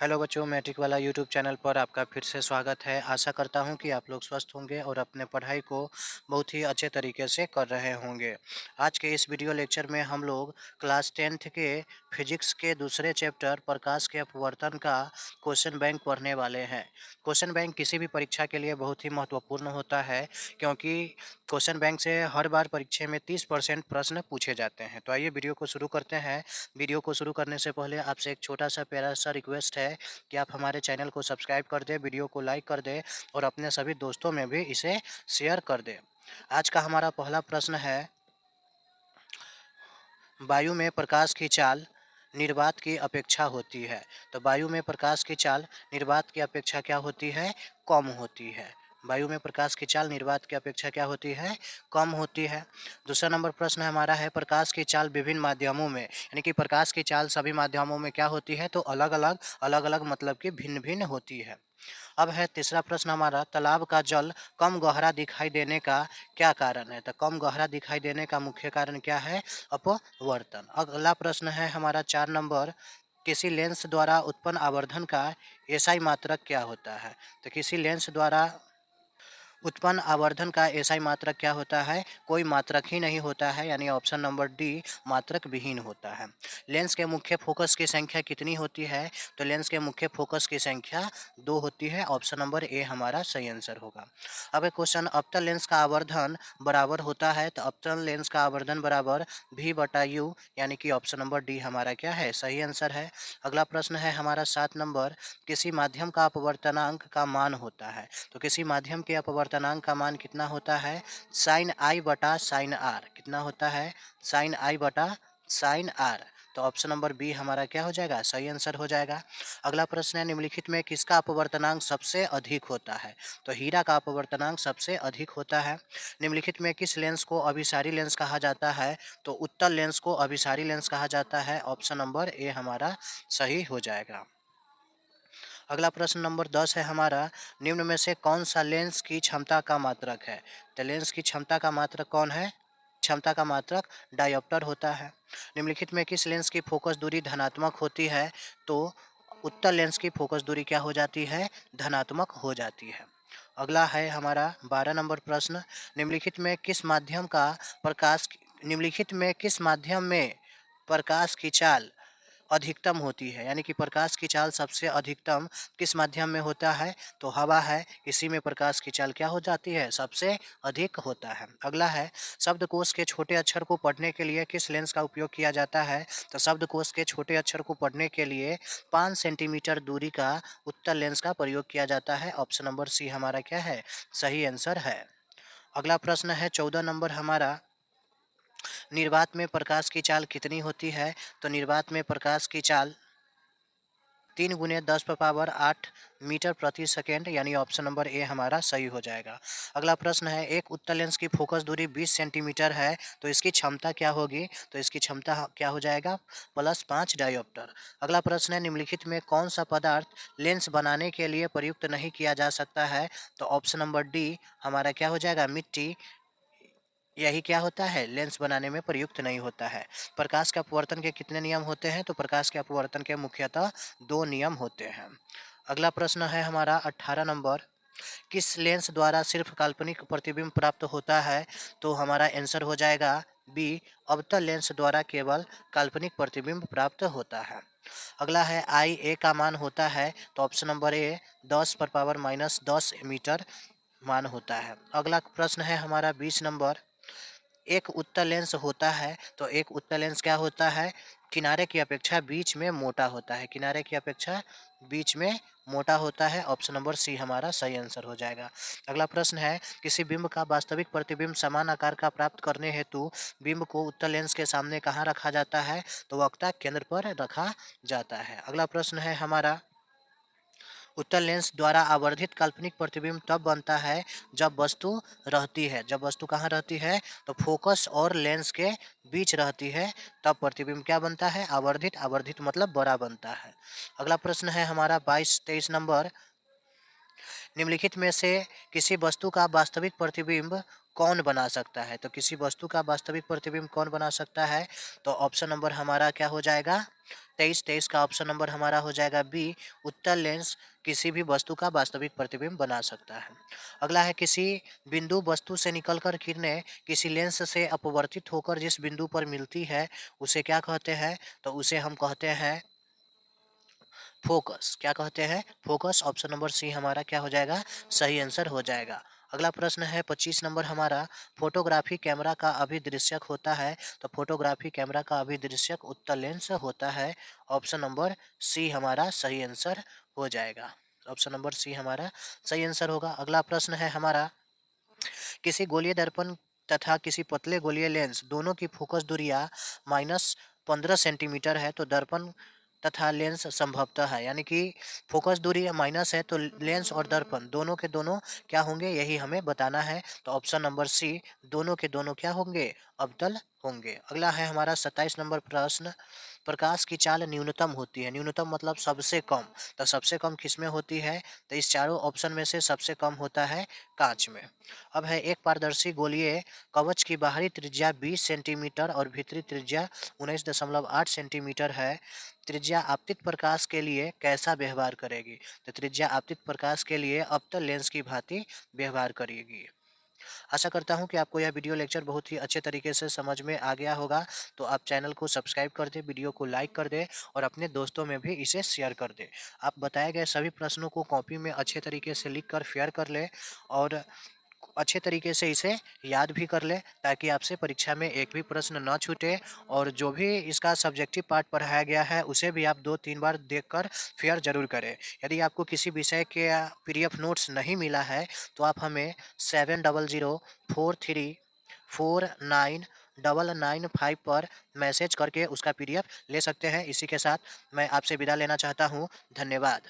Hello बच्चों, matric वाला YouTube channel पर आपका फिर से स्वागत है। आशा करता हूं कि आप लोग स्वस्थ होंगे और अपने पढ़ाई को बहुत ही अच्छे तरीके से कर रहे होंगे। आज के इस वीडियो लेक्चर में हम लोग क्लास 10th के फिजिक्स के दूसरे चैप्टर प्रकाश के अपवर्तन का क्वेश्चन बैंक पढ़ने वाले हैं। क्वेश्चन बैंक किसी भी परीक्षा के लिए बहुत ही महत्वपूर्ण होता है, क्योंकि क्वेश्चन बैंक से हर बार परीक्षा में 30% प्रश्न पूछे जाते हैं। तो आइए वीडियो को शुरू करते हैं। वीडियो को शुरू करने से पहले आपसे एक छोटा सा प्यारा सा रिक्वेस्ट है कि आप हमारे चैनल को सब्सक्राइब कर दें, वीडियो को लाइक कर दें और अपने सभी दोस्तों में भी इसे शेयर कर दें। आज का हमारा पहला प्रश्न है, वायु में प्रकाश की चाल निर्वात की अपेक्षा होती है। तो वायु में प्रकाश की चाल निर्वात की अपेक्षा क्या होती है? कम होती है। वायु में प्रकाश की चाल निर्वात की अपेक्षा क्या होती है? कम होती है। दूसरा नंबर प्रश्न हमारा है, प्रकाश की चाल विभिन्न माध्यमों में, यानी कि प्रकाश की चाल सभी माध्यमों में क्या होती है? तो अलग अलग मतलब कि भिन्न भिन्न होती है। अब है तीसरा प्रश्न हमारा, तालाब का जल कम गहरा दिखाई देने का क्या कारण है? तो कम गहरा दिखाई देने का मुख्य कारण क्या है? अपवर्तन। अगला प्रश्न है हमारा 4 नंबर, किसी लेंस द्वारा उत्पन्न आवर्धन का एसआई मात्रक क्या होता है? तो किसी लेंस द्वारा उत्पन्न आवर्धन का एसआई मात्रक क्या होता है? कोई मात्रक ही नहीं होता है, यानी ऑप्शन नंबर डी मात्रक विहीन होता है। लेंस के मुख्य फोकस की संख्या कितनी होती है? तो लेंस के मुख्य फोकस की संख्या 2 होती है। ऑप्शन नंबर ए हमारा सही आंसर होगा। अब एक क्वेश्चन, अवतल लेंस का आवर्धन बराबर होता है। तो अवतल लेंस का आवर्धन बराबर V/U, यानी कि ऑप्शन नंबर डी हमारा क्या है? सही आंसर है। अगला प्रश्न है हमारा 7 नंबर, किसी माध्यम का अपवर्तनांक का मान होता है। तो किसी माध्यम के अपवर्तनांक का मान कितना होता है? साइन आई बटा साइन आर। कितना होता है? साइन आई बटा साइन आर। तो ऑप्शन नंबर बी हमारा क्या हो जाएगा? सही आंसर हो जाएगा। अगला प्रश्न है, निम्नलिखित में किसका अपवर्तनांक सबसे अधिक होता है? तो हीरा का अपवर्तनांक सबसे अधिक होता है। निम्नलिखित में किस लेंस को अभिसारी लेंस कहा जाता है? तो उत्तल लेंस को अभिसारी लेंस कहा जाता है। ऑप्शन नंबर ए हमारा सही हो जाएगा। अगला प्रश्न नंबर 10 है हमारा, निम्न में से कौन सा लेंस की क्षमता का मात्रक है? तो लेंस की क्षमता का मात्रक कौन है? क्षमता का मात्रक डायोप्टर होता है। निम्नलिखित में किस लेंस की फोकस दूरी धनात्मक होती है? तो उत्तल लेंस की फोकस दूरी क्या हो जाती है? धनात्मक हो जाती है। अगला है हमारा 12 नंबर प्रश्न, निम्नलिखित में किस माध्यम का प्रकाश निम्नलिखित में किस माध्यम में प्रकाश की चाल अधिकतम होती है? यानी कि प्रकाश की चाल सबसे अधिकतम किस माध्यम में होता है? तो हवा है, इसी में प्रकाश की चाल क्या हो जाती है? सबसे अधिक होता है। अगला है, शब्दकोश के छोटे अक्षर को पढ़ने के लिए किस लेंस का उपयोग किया जाता है? तो शब्दकोश के छोटे अक्षर को पढ़ने के लिए 5 सेंटीमीटर दूरी का उत्तल लेंस का प्रयोग किया जाता है। ऑप्शन नंबर सी हमारा क्या है? सही आंसर है। अगला प्रश्न है 14 नंबर हमारा, निर्वात में प्रकाश की चाल कितनी होती है? तो निर्वात में प्रकाश की चाल 3 गुने 10⁻8 मीटर प्रति सेकेंड, यानी ऑप्शन नंबर ए हमारा सही हो जाएगा। अगला प्रश्न है, एक उत्तल लेंस की फोकस दूरी 20 सेंटीमीटर है, तो इसकी क्षमता क्या होगी? तो इसकी क्षमता क्या हो जाएगा? +5 डायोप्टर। अगला प्रश्न है, निम्नलिखित में कौन सा पदार्थ लेंस बनाने के लिए प्रयुक्त नहीं किया जा सकता है? तो ऑप्शन नंबर डी हमारा क्या हो जाएगा? मिट्टी। यही क्या होता है? लेंस बनाने में प्रयुक्त नहीं होता है। प्रकाश के अपवर्तन के कितने नियम होते हैं? तो प्रकाश के अपवर्तन के मुख्यतः 2 नियम होते हैं। अगला प्रश्न है हमारा 18 नंबर, किस लेंस द्वारा सिर्फ काल्पनिक प्रतिबिंब प्राप्त होता है? तो हमारा आंसर हो जाएगा बी, अवतल लेंस द्वारा केवल काल्पनिक प्रतिबिंब प्राप्त होता है। अगला है, आई ए का मान होता है? तो ऑप्शन नंबर ए 10⁻−10 मीटर मान होता है। अगला प्रश्न है हमारा 20 नंबर, एक उत्तल लेंस होता है, तो एक उत्तल लेंस क्या होता है? किनारे की अपेक्षा बीच में मोटा होता है। किनारे की अपेक्षा बीच में मोटा होता है। ऑप्शन नंबर सी हमारा सही आंसर हो जाएगा। अगला प्रश्न है, किसी बिंब का वास्तविक प्रतिबिंब समान आकार का प्राप्त करने हेतु बिंब को उत्तल लेंस के सामने कहाँ रखा जाता है? तो वक्ता केंद्र पर रखा जाता है। अगला प्रश्न है हमारा, उत्तल लेंस द्वारा आवर्धित काल्पनिक प्रतिबिंब तब बनता है जब वस्तु रहती है। जब वस्तु कहाँ रहती है? तो फोकस और लेंस के बीच रहती है, तब प्रतिबिंब क्या बनता है? आवर्धित। आवर्धित मतलब बड़ा बनता है। अगला प्रश्न है हमारा 22-23 नंबर, निम्नलिखित में से किसी वस्तु का वास्तविक प्रतिबिंब कौन बना सकता है? तो किसी वस्तु का वास्तविक प्रतिबिंब कौन बना सकता है? तो ऑप्शन नंबर हमारा क्या हो जाएगा? 23 का ऑप्शन नंबर हमारा हो जाएगा बी, उत्तल लेंस किसी भी वस्तु का वास्तविक प्रतिबिंब बना सकता है। अगला है किसी बिंदु वस्तु से निकलकर किरणें किसी लेंस से अपवर्तित होकर जिस बिंदु पर मिलती है उसे क्या कहते हैं? तो उसे हम कहते हैं फोकस। क्या कहते हैं? फोकस। ऑप्शन नंबर सी हमारा क्या हो जाएगा? सही आंसर हो जाएगा। अगला प्रश्न है 25 नंबर हमारा, फोटोग्राफी कैमरा का अभिदृश्यक होता है, तो फोटोग्राफी कैमरा का अभिदृश्यक उत्तल लेंस होता है। ऑप्शन नंबर सी हमारा सही आंसर हो जाएगा। ऑप्शन नंबर सी हमारा सही आंसर होगा। अगला प्रश्न है हमारा, किसी गोलीय दर्पण तथा किसी पतले गोलीय लेंस दोनों की फोकस दूरियां -15 सेंटीमीटर है, तो दर्पण तथा लेंस संभवतः है, यानी कि फोकस दूरी माइनस है तो लेंस और दर्पण दोनों के दोनों क्या होंगे, यही हमें बताना है। तो ऑप्शन नंबर सी, दोनों के दोनों क्या होंगे? अवतल होंगे। अगला है हमारा 27 नंबर प्रश्न, प्रकाश की चाल न्यूनतम होती है, न्यूनतम मतलब सबसे कम, तो सबसे कम किस में होती है? तो इस चारों ऑप्शन में से सबसे कम होता है कांच में। अब है, एक पारदर्शी गोलीय कवच की बाहरी त्रिज्या 20 सेंटीमीटर और भीतरी त्रिज्या 19.8 सेंटीमीटर है, त्रिज्या आपतित प्रकाश के लिए कैसा व्यवहार करेगी? तो त्रिज्या आपतित प्रकाश के लिए अवतल लेंस की भांति व्यवहार करेगी। आशा करता हूँ कि आपको यह वीडियो लेक्चर बहुत ही अच्छे तरीके से समझ में आ गया होगा। तो आप चैनल को सब्सक्राइब कर दें, वीडियो को लाइक कर दें और अपने दोस्तों में भी इसे शेयर कर दें। आप बताए गए सभी प्रश्नों को कॉपी में अच्छे तरीके से लिख कर शेयर कर लें और अच्छे तरीके से इसे याद भी कर लें, ताकि आपसे परीक्षा में एक भी प्रश्न ना छूटे। और जो भी इसका सब्जेक्टिव पार्ट पढ़ाया गया है उसे भी आप 2-3 बार देखकर फेयर ज़रूर करें। यदि आपको किसी विषय के पीडीएफ नोट्स नहीं मिला है तो आप हमें 7004349995 पर मैसेज करके उसका पीडीएफ ले सकते हैं। इसी के साथ मैं आपसे विदा लेना चाहता हूँ। धन्यवाद।